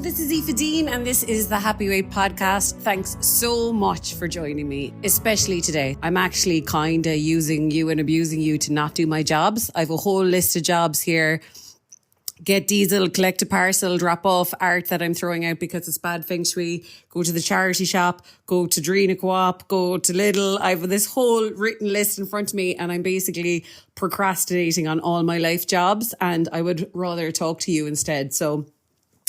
this is Aoife Dean and this is the Happy Weight podcast. Thanks so much for joining me, especially today. I'm actually kind of using you and abusing you to not do my jobs. I have a whole list of jobs here. Get diesel, collect a parcel, drop off art that I'm throwing out because it's bad feng shui, go to the charity shop, go to Drina Co-op, go to Lidl. I have this whole written list in front of me and I'm basically procrastinating on all my life jobs and I would rather talk to you instead. So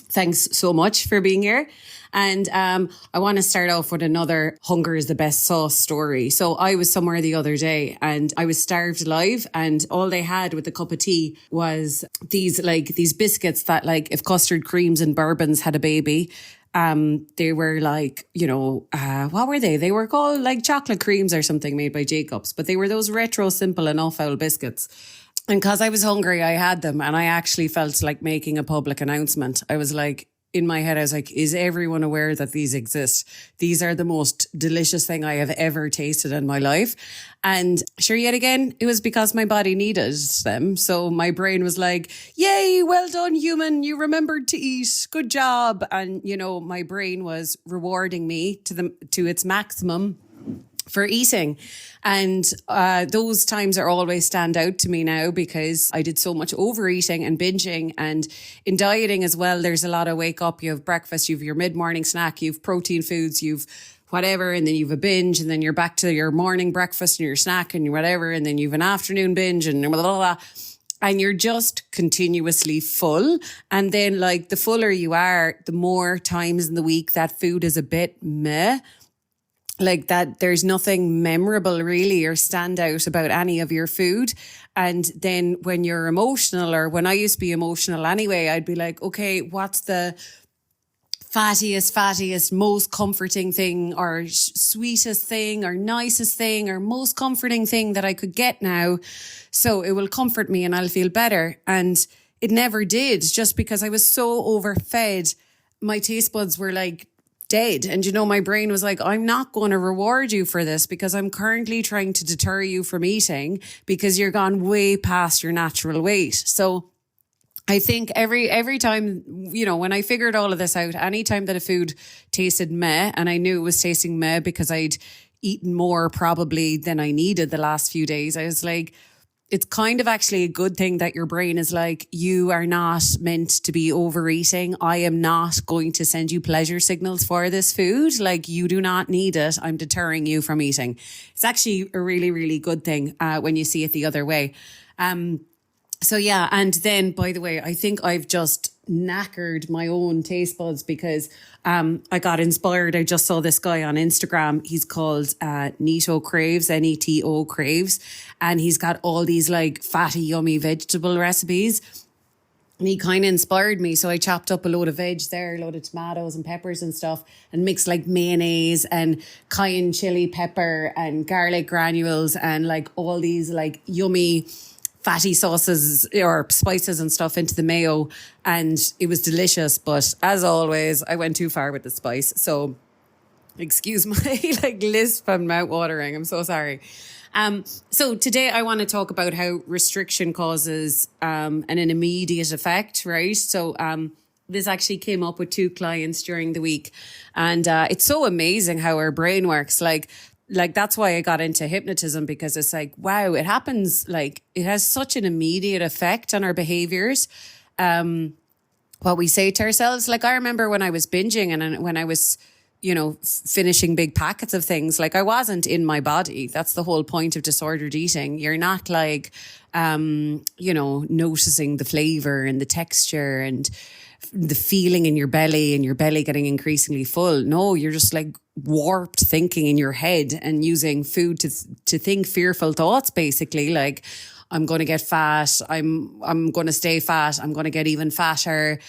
thanks so much for being here. And I want to start off with another hunger is the best sauce story. So I was somewhere the other day and I was starved alive and all they had with a cup of tea was these biscuits that if custard creams and bourbons had a baby. They were what were they? They were called chocolate creams or something made by Jacobs, but they were those retro simple and off-owl biscuits. And because I was hungry, I had them and I actually felt like making a public announcement. I was like, in my head, I was like, is everyone aware that these exist? These are the most delicious thing I have ever tasted in my life. And sure, yet again, it was because my body needed them. So my brain was like, yay, well done, human. You remembered to eat. Good job. And, my brain was rewarding me to its maximum for eating. And those times are always stand out to me now because I did so much overeating and binging. And in dieting as well, there's a lot of wake up, you have breakfast, you have your mid-morning snack, you have protein foods, you've whatever, and then you have a binge, and then you're back to your morning breakfast and your snack and your whatever, and then you have an afternoon binge and blah, blah, blah. And you're just continuously full. And then the fuller you are, the more times in the week that food is a bit meh. That there's nothing memorable really or stand out about any of your food. And then when you're emotional, or when I used to be emotional anyway, I'd be like, okay, what's the fattiest, most comforting thing or sweetest thing or nicest thing or most comforting thing that I could get now? So it will comfort me and I'll feel better. And it never did, just because I was so overfed. My taste buds were dead. And my brain was like, I'm not going to reward you for this because I'm currently trying to deter you from eating because you're gone way past your natural weight. So I think every time, when I figured all of this out, any time that a food tasted meh, and I knew it was tasting meh because I'd eaten more probably than I needed the last few days, I was like, it's kind of actually a good thing that your brain is like, you are not meant to be overeating. I am not going to send you pleasure signals for this food. You do not need it. I'm deterring you from eating. It's actually a really, really good thing when you see it the other way. So yeah, and then, by the way, I think I've just knackered my own taste buds because I got inspired. I just saw this guy on Instagram. He's called Neto Craves, Neto Craves, and he's got all these fatty, yummy vegetable recipes. And he kind of inspired me. So I chopped up a load of veg there, a load of tomatoes and peppers and stuff, and mixed mayonnaise and cayenne chili pepper and garlic granules and all these yummy fatty sauces or spices and stuff into the mayo, and it was delicious. But as always, I went too far with the spice. So excuse my lisp and mouth watering. I'm so sorry. So today I want to talk about how restriction causes an immediate effect, right? So this actually came up with 2 clients during the week, and it's so amazing how our brain works. That's why I got into hypnotism, because it's wow, it happens. It has such an immediate effect on our behaviors. What we say to ourselves. I remember when I was binging and when I was, finishing big packets of things, I wasn't in my body. That's the whole point of disordered eating. You're not noticing the flavor and the texture and the feeling in your belly and your belly getting increasingly full. No, you're just warped thinking in your head and using food to think fearful thoughts, basically. I'm going to get fat. I'm going to stay fat. I'm going to get even fatter.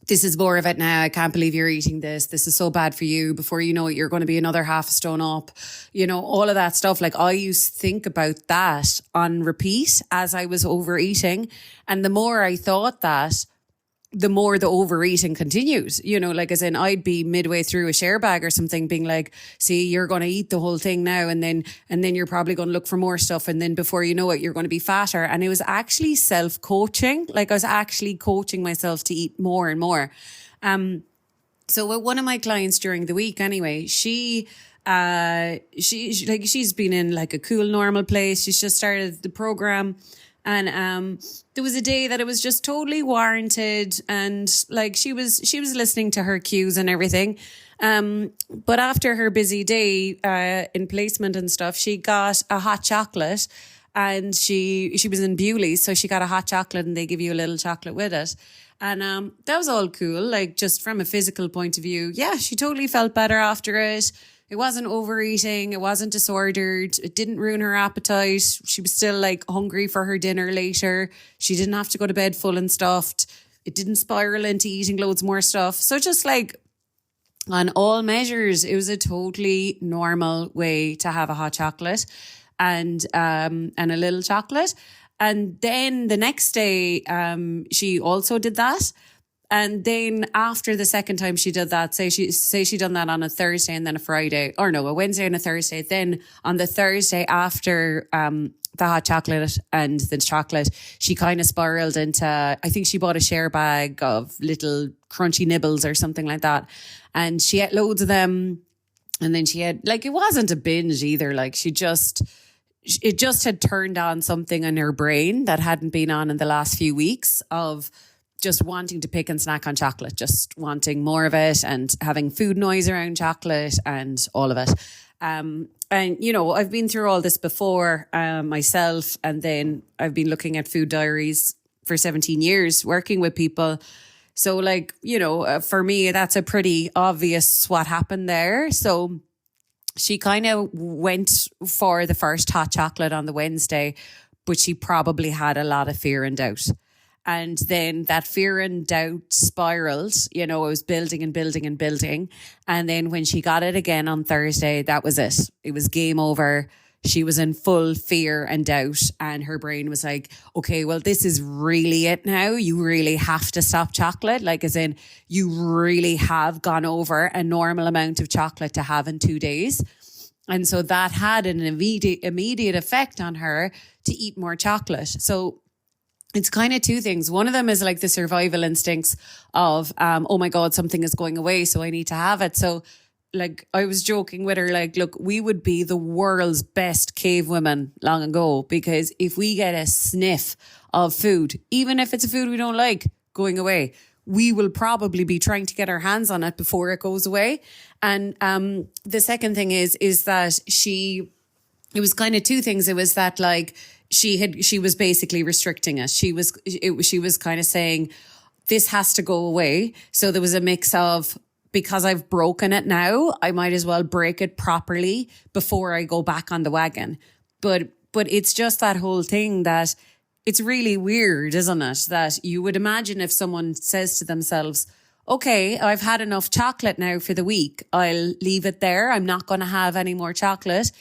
This is more of it now. I can't believe you're eating this. This is so bad for you. Before you know it, you're going to be another half a stone up. All of that stuff. I used to think about that on repeat as I was overeating. And the more I thought that, the more the overeating continued, like as in I'd be midway through a share bag or something being like, see, you're going to eat the whole thing now. And then you're probably going to look for more stuff. And then before you know it, you're going to be fatter. And it was actually self-coaching. Like I was actually coaching myself to eat more and more. So with one of my clients during the week anyway, she's been in like a cool, normal place. She's just started the program. And there was a day that it was just totally warranted, and like she was listening to her cues and everything. But after her busy day in placement and stuff, she got a hot chocolate, and she was in Bewley, so she got a hot chocolate, and they give you a little chocolate with it. And that was all cool, like just from a physical point of view. Yeah, she totally felt better after it. It wasn't overeating. It wasn't disordered. It didn't ruin her appetite. She was still like hungry for her dinner later. She didn't have to go to bed full and stuffed. It didn't spiral into eating loads more stuff. So just like on all measures, it was a totally normal way to have a hot chocolate and a little chocolate. And then the next day, she also did that. And then after the second time she did that, say she done that on a Thursday and then a Friday, or no, a Wednesday and a Thursday. Then on the Thursday after the hot chocolate and the chocolate, she kind of spiraled into, I think she bought a share bag of little crunchy nibbles or something like that. And she ate loads of them. And then she had, like, it wasn't a binge either. Like it just had turned on something in her brain that hadn't been on in the last few weeks of just wanting to pick and snack on chocolate, just wanting more of it and having food noise around chocolate and all of it. And, I've been through all this before myself, and then I've been looking at food diaries for 17 years, working with people. So like, for me, that's a pretty obvious what happened there. So she kind of went for the first hot chocolate on the Wednesday, but she probably had a lot of fear and doubt. And then that fear and doubt spiraled, it was building and building and building. And then when she got it again on Thursday, that was it. It was game over. She was in full fear and doubt, and her brain was like, okay, well, this is really it now. You really have to stop chocolate. Like as in you really have gone over a normal amount of chocolate to have in 2 days. And so that had an immediate effect on her to eat more chocolate. So it's kind of two things. One of them is like the survival instincts of, oh my God, something is going away, so I need to have it. So like I was joking with her, like, look, we would be the world's best cave women long ago, because if we get a sniff of food, even if it's a food we don't like going away, we will probably be trying to get our hands on it before it goes away. And the second thing is that it was kind of two things. It was that like, she was basically restricting us. She was kind of saying, this has to go away. So there was a mix of, because I've broken it now, I might as well break it properly before I go back on the wagon. But it's just that whole thing that it's really weird, isn't it? That you would imagine if someone says to themselves, okay, I've had enough chocolate now for the week. I'll leave it there. I'm not going to have any more chocolate.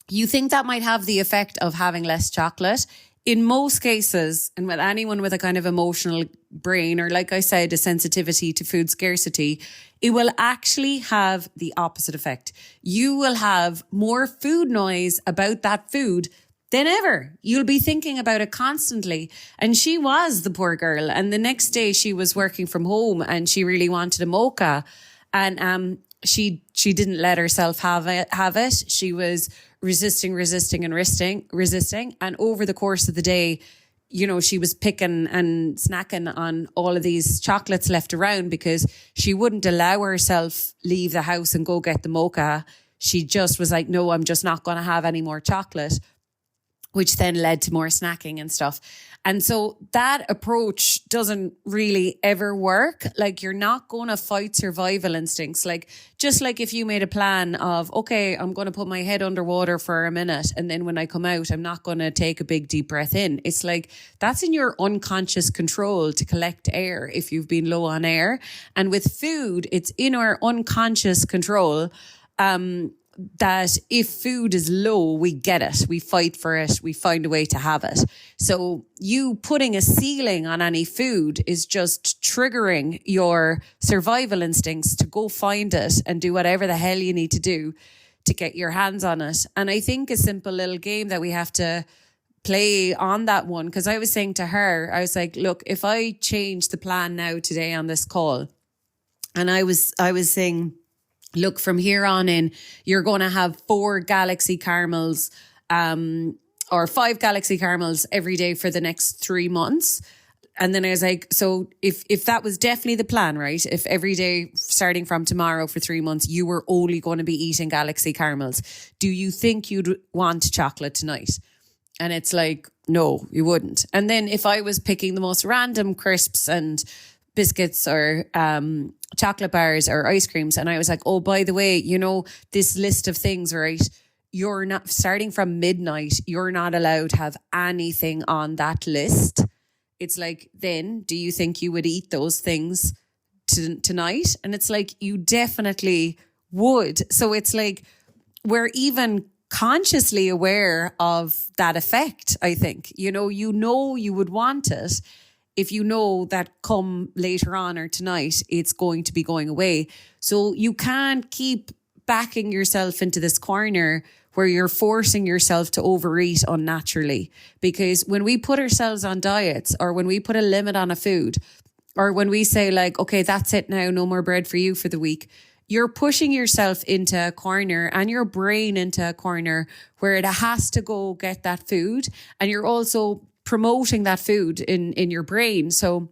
You think that might have the effect of having less chocolate. In most cases, and with anyone with a kind of emotional brain, or like I said, a sensitivity to food scarcity, it will actually have the opposite effect. You will have more food noise about that food than ever. You'll be thinking about it constantly. And she was, the poor girl. And the next day she was working from home and she really wanted a mocha. And she didn't let herself have it. She was resisting. And over the course of the day, she was picking and snacking on all of these chocolates left around because she wouldn't allow herself leave the house and go get the mocha. She just was like, no, I'm just not going to have any more chocolate, which then led to more snacking and stuff. And so that approach doesn't really ever work. Like, you're not going to fight survival instincts. Like, just like if you made a plan of, okay, I'm going to put my head underwater for a minute, and then when I come out, I'm not going to take a big deep breath in. It's like, that's in your unconscious control to collect air if you've been low on air. And with food, it's in our unconscious control that if food is low, we get it, we fight for it, we find a way to have it. So you putting a ceiling on any food is just triggering your survival instincts to go find it and do whatever the hell you need to do to get your hands on it. And I think a simple little game that we have to play on that one, because I was saying to her, I was like, look, if I change the plan now today on this call, and I was saying, look, from here on in, you're going to have 4 Galaxy caramels or 5 Galaxy caramels every day for the next 3 months. And then I was like, so if that was definitely the plan, right? If every day starting from tomorrow for 3 months, you were only going to be eating Galaxy caramels, do you think you'd want chocolate tonight? And it's like, no, you wouldn't. And then if I was picking the most random crisps and biscuits or chocolate bars or ice creams, and I was like, oh, by the way, you know, this list of things, right? You're not, starting from midnight, you're not allowed to have anything on that list. It's like, then do you think you would eat those things tonight? And it's like, you definitely would. So it's like, we're even consciously aware of that effect, I think. You know you would want it if you know that come later on or tonight, it's going to be going away. So you can't keep backing yourself into this corner where you're forcing yourself to overeat unnaturally. Because when we put ourselves on diets, or when we put a limit on a food, or when we say like, okay, that's it now, no more bread for you for the week, you're pushing yourself into a corner and your brain into a corner where it has to go get that food. And you're also promoting that food in your brain. So,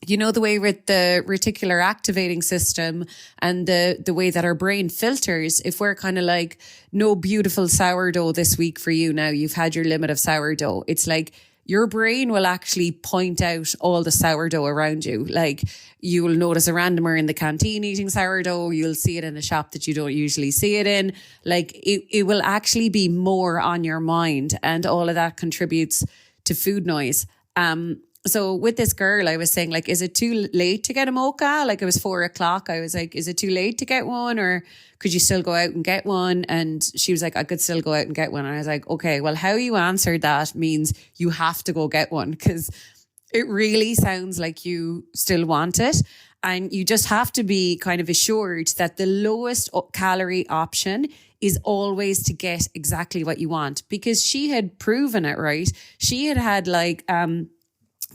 you know, the way with the reticular activating system and the way that our brain filters, if we're kind of like, no beautiful sourdough this week for you now, you've had your limit of sourdough. It's like your brain will actually point out all the sourdough around you. Like you will notice a randomer in the canteen eating sourdough. You'll see it in a shop that you don't usually see it in. Like it will actually be more on your mind, and all of that contributes to food noise. So with this girl, I was saying, like, is it too late to get a mocha? Like, it was 4:00. I was like, is it too late to get one, or could you still go out and get one? And she was like, I could still go out and get one. And I was like, okay, well, how you answered that means you have to go get one, because it really sounds like you still want it. And you just have to be kind of assured that the lowest calorie option is always to get exactly what you want, because she had proven it, right? She had like,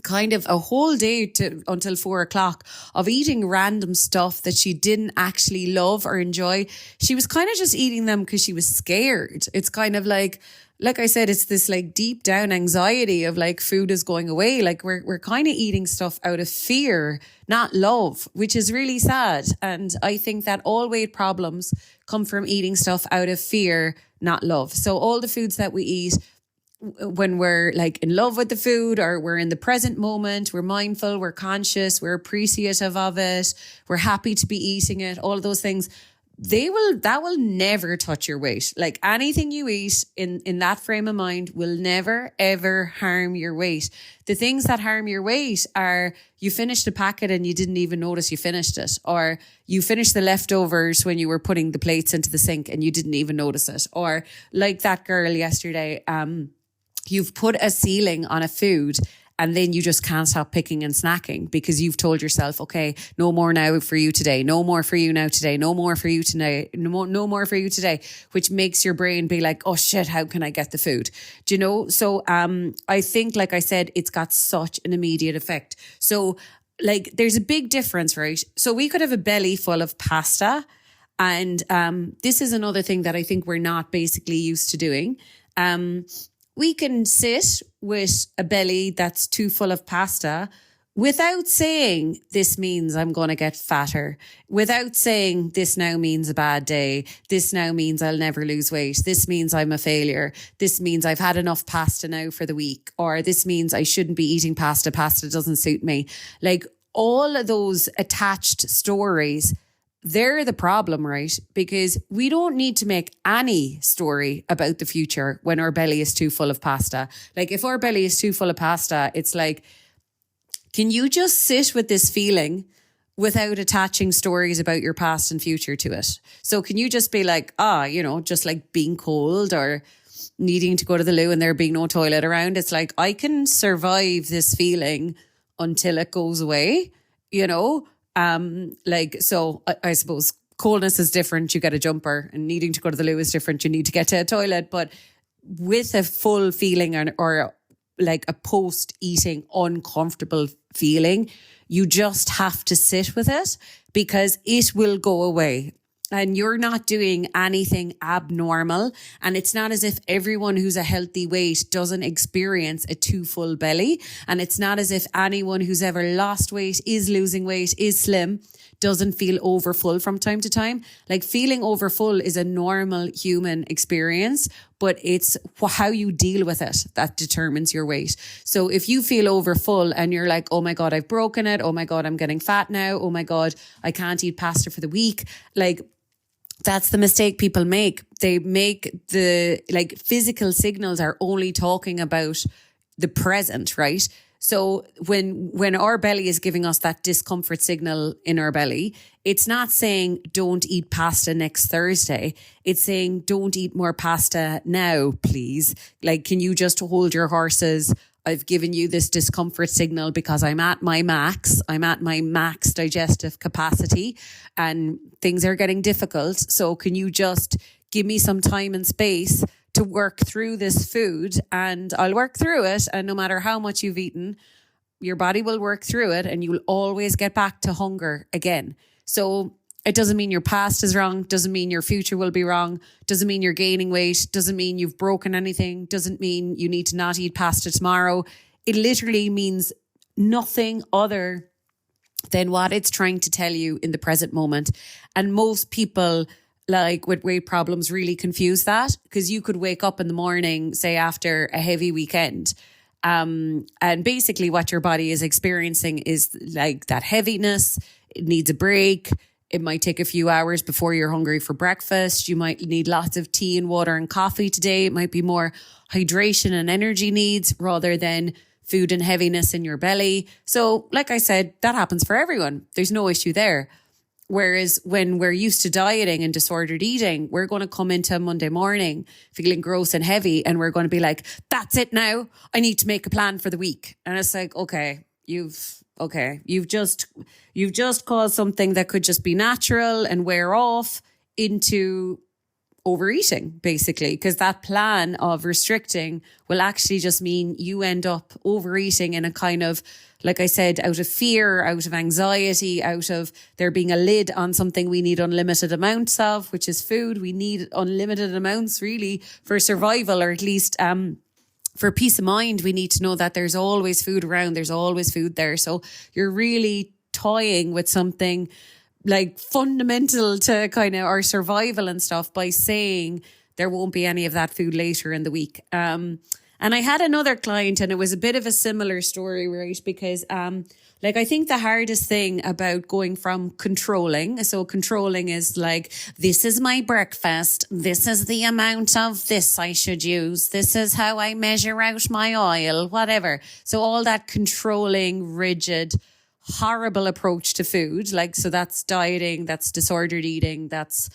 kind of a whole day until 4:00 of eating random stuff that she didn't actually love or enjoy. She was kind of just eating them because she was scared. It's kind of like I said, it's this like deep down anxiety of like food is going away. Like we're kind of eating stuff out of fear, not love, which is really sad. And I think that all weight problems come from eating stuff out of fear, not love. So all the foods that we eat, when we're like in love with the food, or we're in the present moment, we're mindful, we're conscious, we're appreciative of it, we're happy to be eating it, all of those things, that will never touch your weight. Like anything you eat in that frame of mind will never, ever harm your weight. The things that harm your weight are you finished a packet and you didn't even notice you finished it, or you finished the leftovers when you were putting the plates into the sink and you didn't even notice it, or like that girl yesterday, you've put a ceiling on a food and then you just can't stop picking and snacking because you've told yourself, okay, no more now for you today, no more for you now today, no more for you today, no more for you today, which makes your brain be like, oh shit, how can I get the food? Do you know? So I think, like I said, it's got such an immediate effect. So like there's a big difference, right? So we could have a belly full of pasta, and this is another thing that I think we're not basically used to doing. We can sit with a belly that's too full of pasta without saying, this means I'm going to get fatter, without saying, this now means a bad day, this now means I'll never lose weight, this means I'm a failure, this means I've had enough pasta now for the week, or this means I shouldn't be eating pasta doesn't suit me. Like all of those attached stories, they're the problem, right? Because we don't need to make any story about the future when our belly is too full of pasta. Like if our belly is too full of pasta, it's like, can you just sit with this feeling without attaching stories about your past and future to it. So can you just be like, just like being cold or needing to go to the loo and there being no toilet around? It's like, I can survive this feeling until it goes away, so I suppose coldness is different. You get a jumper, and needing to go to the loo is different. You need to get to a toilet, but with a full feeling or like a post-eating uncomfortable feeling, you just have to sit with it because it will go away. And you're not doing anything abnormal. And it's not as if everyone who's a healthy weight doesn't experience a too full belly. And it's not as if anyone who's ever lost weight, is losing weight, is slim, doesn't feel overfull from time to time. Like, feeling overfull is a normal human experience, but it's how you deal with it that determines your weight. So if you feel overfull and you're like, oh my God, I've broken it. Oh my God, I'm getting fat now. Oh my God, I can't eat pasta for the week. Like, that's the mistake people make. They make physical signals are only talking about the present, right? So when our belly is giving us that discomfort signal in our belly, it's not saying don't eat pasta next Thursday. It's saying don't eat more pasta now, please. Like, can you just hold your horses? I've given you this discomfort signal because I'm at my max. I'm at my max digestive capacity and things are getting difficult. So can you just give me some time and space to work through this food, and I'll work through it. And no matter how much you've eaten, your body will work through it and you'll always get back to hunger again. So it doesn't mean your past is wrong, doesn't mean your future will be wrong, doesn't mean you're gaining weight, doesn't mean you've broken anything, doesn't mean you need to not eat pasta tomorrow. It literally means nothing other than what it's trying to tell you in the present moment. And most people, like with weight problems, really confuse that, because you could wake up in the morning, say after a heavy weekend, and basically what your body is experiencing is like that heaviness. It needs a break. It might take a few hours before you're hungry for breakfast. You might need lots of tea and water and coffee today. It might be more hydration and energy needs rather than food and heaviness in your belly. So like I said, that happens for everyone. There's no issue there. Whereas when we're used to dieting and disordered eating, we're going to come into Monday morning feeling gross and heavy, and we're going to be like, that's it now. I need to make a plan for the week. And it's like, okay, you've just caused something that could just be natural and wear off into overeating, basically, because that plan of restricting will actually just mean you end up overeating in a kind of, like I said, out of fear, out of anxiety, out of there being a lid on something we need unlimited amounts of, which is food. We need unlimited amounts really for survival, or at least for peace of mind. We need to know that there's always food around, there's always food there. So you're really toying with something like fundamental to kind of our survival and stuff by saying there won't be any of that food later in the week. And I had another client, and it was a bit of a similar story, right? Because I think the hardest thing about going from controlling, so controlling is like, this is my breakfast, this is the amount of this I should use, this is how I measure out my oil, whatever. So all that controlling, rigid, horrible approach to food, so that's dieting, that's disordered eating, that's,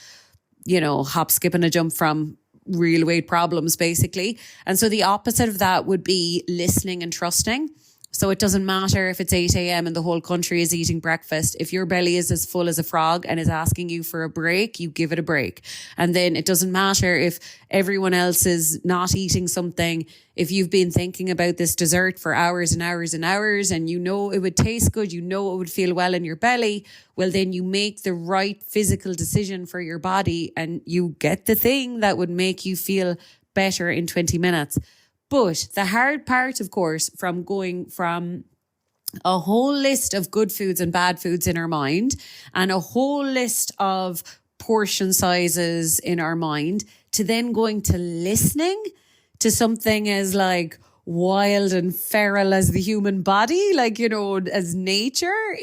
hop, skip and a jump from real weight problems, basically. And so the opposite of that would be listening and trusting. So it doesn't matter if it's 8 a.m. and the whole country is eating breakfast. If your belly is as full as a frog and is asking you for a break, you give it a break. And then it doesn't matter if everyone else is not eating something. If you've been thinking about this dessert for hours and hours and hours, and it would taste good, it would feel well in your belly, well, then you make the right physical decision for your body and you get the thing that would make you feel better in 20 minutes. But the hard part, of course, from going from a whole list of good foods and bad foods in our mind and a whole list of portion sizes in our mind to then going to listening to something as like wild and feral as the human body, as nature,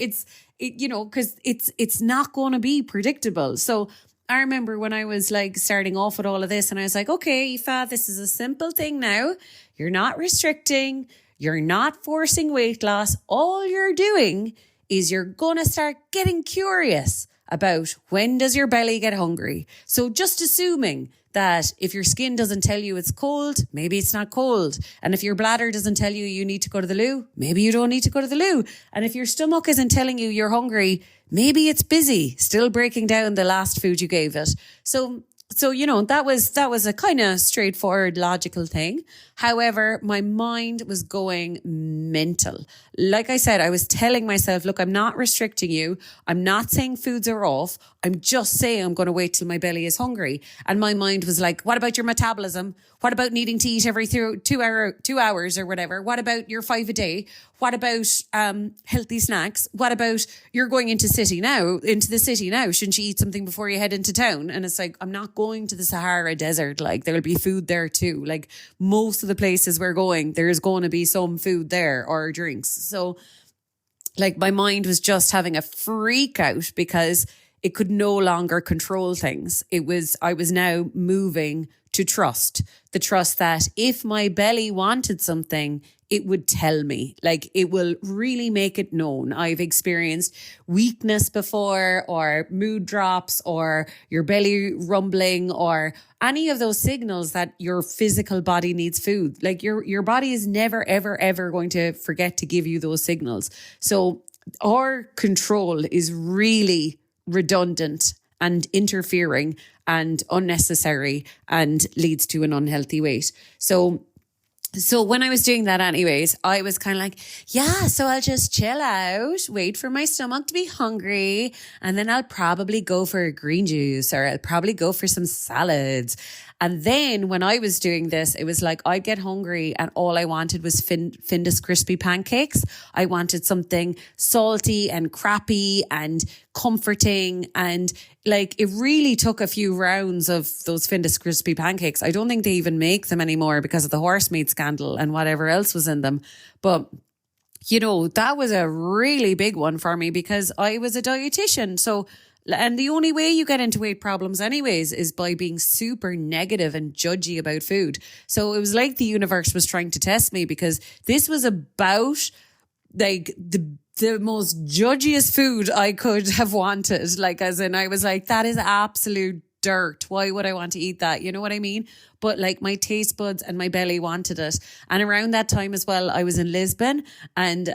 because it's not going to be predictable. So I remember when I was starting off with all of this and I was like, okay, Aoife, this is a simple thing now. You're not restricting. You're not forcing weight loss. All you're doing is you're going to start getting curious about when does your belly get hungry. So just assuming that if your skin doesn't tell you it's cold, maybe it's not cold. And if your bladder doesn't tell you you need to go to the loo, maybe you don't need to go to the loo. And if your stomach isn't telling you you're hungry, maybe it's busy, still breaking down the last food you gave it. So that was a kind of straightforward, logical thing. However, my mind was going mental. Like I said, I was telling myself, look, I'm not restricting you. I'm not saying foods are off. I'm just saying I'm going to wait till my belly is hungry. And my mind was like, what about your metabolism? What about needing to eat every 2 hours or whatever? What about your 5 a day? What about healthy snacks? What about you're going into the city now? Shouldn't you eat something before you head into town? And it's like, I'm not going to the Sahara Desert. Like, there'll be food there too. Like, most of the places we're going, there's going to be some food there or drinks. So like, my mind was just having a freak out because it could no longer control things. I was now moving to trust, the trust that if my belly wanted something, it would tell me. Like, it will really make it known. I've experienced weakness before, or mood drops, or your belly rumbling, or any of those signals that your physical body needs food. Like, your body is never, ever, ever going to forget to give you those signals. So our control is really redundant and interfering and unnecessary and leads to an unhealthy weight. So when I was doing that anyways, I was kind of like, yeah, so I'll just chill out, wait for my stomach to be hungry, and then I'll probably go for a green juice, or I'll probably go for some salads. And then when I was doing this, it was like I'd get hungry and all I wanted was Findus crispy pancakes. I wanted something salty and crappy and comforting, and like, it really took a few rounds of those Findus crispy pancakes. I don't think they even make them anymore because of the horse meat scandal and whatever else was in them. But that was a really big one for me because I was a dietitian. So, and the only way you get into weight problems anyways is by being super negative and judgy about food. So it was like the universe was trying to test me, because this was about like the most judgiest food I could have wanted. Like, as in, I was like, that is absolute dirt. Why would I want to eat that? You know what I mean? But like, my taste buds and my belly wanted it. And around that time as well, I was in Lisbon, and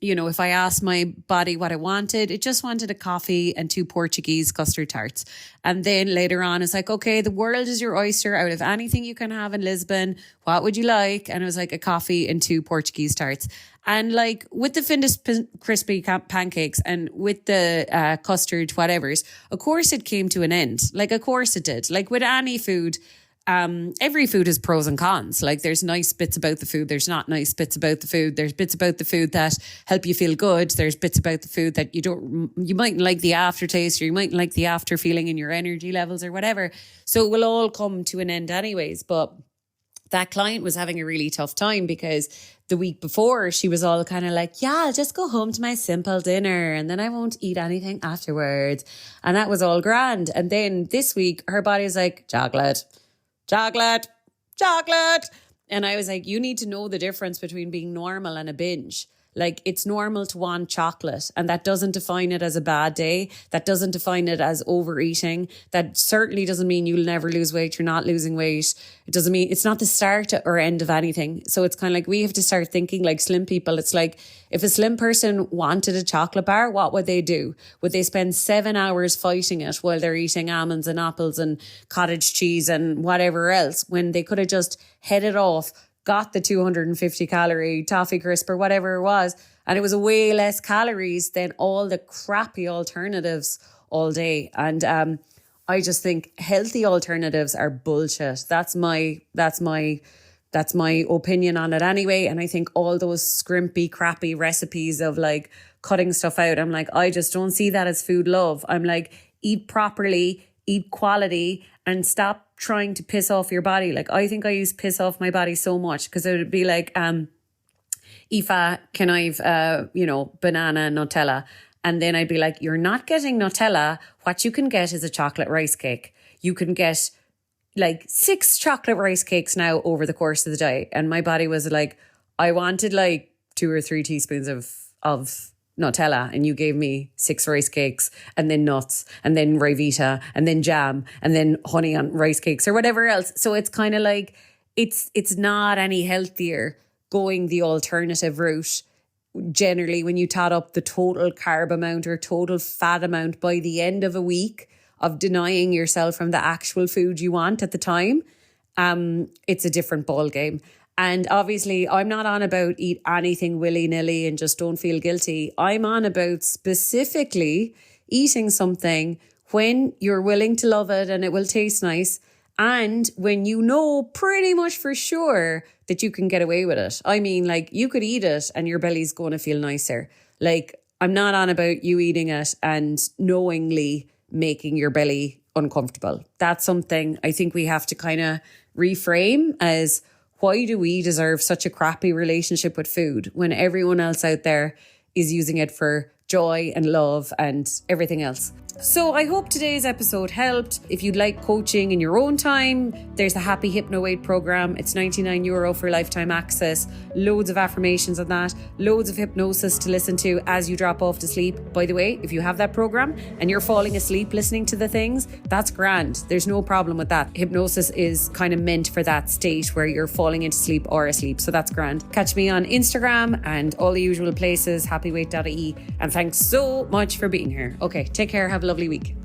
if I asked my body what I wanted, it just wanted a coffee and 2 Portuguese custard tarts. And then later on, it's like, okay, the world is your oyster. Out of anything you can have in Lisbon, what would you like? And it was like a coffee and 2 Portuguese tarts. And like, with the Findus crispy pancakes and with the custard whatevers, of course it came to an end. Like, of course it did. Like, with any food, every food has pros and cons. Like, there's nice bits about the food. There's not nice bits about the food. There's bits about the food that help you feel good. There's bits about the food that you mightn't like the aftertaste, or you mightn't like the after feeling in your energy levels or whatever. So it will all come to an end anyways. But that client was having a really tough time because the week before she was all kind of like, yeah, I'll just go home to my simple dinner and then I won't eat anything afterwards. And that was all grand. And then this week her body's like, chocolate. And I was like, you need to know the difference between being normal and a binge. Like, it's normal to want chocolate, and that doesn't define it as a bad day. That doesn't define it as overeating. That certainly doesn't mean you'll never lose weight. You're not losing weight. It doesn't mean, it's not the start or end of anything. So it's kind of like, we have to start thinking like slim people. It's like, if a slim person wanted a chocolate bar, what would they do? Would they spend 7 hours fighting it while they're eating almonds and apples and cottage cheese and whatever else, when they could have just headed off, got the 250 calorie toffee crisp or whatever it was, and it was way less calories than all the crappy alternatives all day. And I just think healthy alternatives are bullshit. That's my opinion on it anyway. And I think all those scrimpy, crappy recipes of like cutting stuff out, I'm like, I just don't see that as food love. I'm like, eat properly, eat quality, and stop trying to piss off your body. Like, I think I used to piss off my body so much, because it would be like, Aoife, can I have, banana Nutella? And then I'd be like, you're not getting Nutella. What you can get is a chocolate rice cake. You can get like 6 chocolate rice cakes now over the course of the day. And my body was like, I wanted like 2 or 3 teaspoons of Nutella and you gave me 6 rice cakes and then nuts and then Rivita and then jam and then honey on rice cakes or whatever else. So it's kind of like, it's not any healthier going the alternative route. Generally, when you tot up the total carb amount or total fat amount by the end of a week of denying yourself from the actual food you want at the time, it's a different ball game. And obviously, I'm not on about eat anything willy-nilly and just don't feel guilty. I'm on about specifically eating something when you're willing to love it and it will taste nice, and when you know pretty much for sure that you can get away with it. I mean, like, you could eat it and your belly's going to feel nicer. Like, I'm not on about you eating it and knowingly making your belly uncomfortable. That's something I think we have to kind of reframe as, why do we deserve such a crappy relationship with food when everyone else out there is using it for joy and love and everything else? So I hope today's episode helped. If you'd like coaching in your own time, there's the Happy Hypno Weight program. It's €99 for lifetime access. Loads of affirmations on that. Loads of hypnosis to listen to as you drop off to sleep. By the way, if you have that program and you're falling asleep listening to the things, that's grand. There's no problem with that. Hypnosis is kind of meant for that state where you're falling into sleep or asleep. So that's grand. Catch me on Instagram and all the usual places, happyweight.ie. And thanks so much for being here. Okay, take care. Have a lovely week.